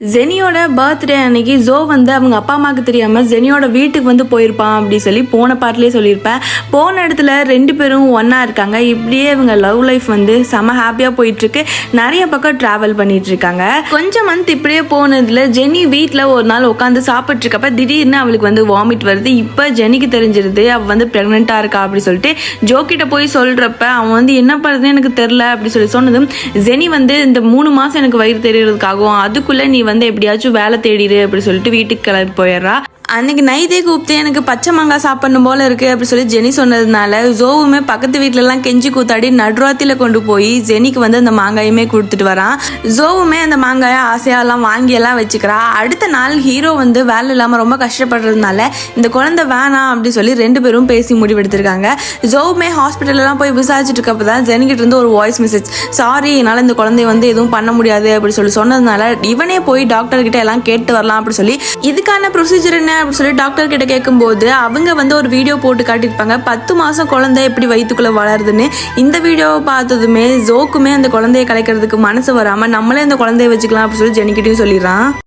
ஜெனியோட birthday அன்னைக்கு Joe வந்து அவங்க அப்பா அம்மாவுக்கு தெரியாமல் ஜெனியோட வீட்டுக்கு வந்து போயிருப்பான் அப்படி சொல்லி போன பாட்டிலே சொல்லியிருப்பேன். போன இடத்துல ரெண்டு பேரும் ஒன்றா இருக்காங்க. இப்படியே இவங்க லவ் லைஃப் வந்து செம ஹாப்பியாக போயிட்டுருக்கு. நிறைய பக்கம் ட்ராவல் பண்ணிட்டு இருக்காங்க. கொஞ்சம் மந்த் இப்படியே போனதில் ஜெனி வீட்டில் ஒரு நாள் உட்காந்து சாப்பிட்ருக்கப்ப திடீர்னு அவளுக்கு வந்து வாமிட் வருது. இப்போ ஜெனிக்கு தெரிஞ்சிருது அவள் வந்து ப்ரெக்னெண்ட்டாக இருக்கா அப்படி சொல்லிட்டு ஜோ கிட்ட போய் சொல்கிறப்ப அவன் வந்து என்ன பண்ணுறதுன்னு எனக்கு தெரில அப்படி சொல்லி சொன்னதும் ஜெனி வந்து இந்த 3 மாதம் எனக்கு வயிறு தெரியறதுக்காகவும் அதுக்குள்ளே நீ வந்து எப்படியாச்சும் வேலை தேடிடு அப்படி சொல்லிட்டு வீட்டுக்கு கிளம்பி போயிடுறா. அன்னைக்கு நைட்டே கூப்பிட்டு எனக்கு பச்சை மாங்காய் சாப்பிடணும் போல இருக்கு அப்படி சொல்லி ஜெனி சொன்னதுனால ஜோவுமே பக்கத்து வீட்டிலலாம் கெஞ்சி கூத்தாடி நடுராத்தில கொண்டு போய் ஜெனிக்கு வந்து அந்த மாங்காயுமே கொடுத்துட்டு வரான். ஜோவுமே அந்த மாங்காயை ஆசையாலாம் வாங்கியெல்லாம் வச்சுக்கிறா. அடுத்த நாள் ஹீரோ வந்து வேலை இல்லாமல் ரொம்ப கஷ்டப்படுறதுனால இந்த குழந்தை வேணாம் அப்படி சொல்லி 2 பேரும் பேசி முடிவெடுத்திருக்காங்க. ஜோவுமே ஹாஸ்பிட்டல்லாம் போய் விசாரிச்சுட்டு இருக்கப்ப தான் ஜெனிக்கிட்ட இருந்து ஒரு வாய்ஸ் மெசேஜ், சாரி என்னால் இந்த குழந்தைய வந்து எதுவும் பண்ண முடியாது அப்படி சொல்லி சொன்னதுனால இவனே போய் டாக்டர் கிட்ட எல்லாம் கேட்டு வரலாம் அப்படி சொல்லி இதுக்கான ப்ரொசீஜர் என்ன அப்படி சொல்லி டாக்டர் கிட்ட கேட்கும்போது அவங்க வந்து ஒரு வீடியோ போட்டு காட்டியிருப்பாங்க 10 மாசம் குழந்தை எப்படி வயிற்றுக்குள்ள வளருதுன்னு. இந்த வீடியோவை பார்த்ததுமே ஜோக்குமே அந்த குழந்தைய கலைக்கிறதுக்கு மனசு வராம நம்மளே அந்த குழந்தைய வச்சுக்கலாம் அப்படின்னு சொல்லி ஜெனிக்கிட்டையும் சொல்லிடுறான்.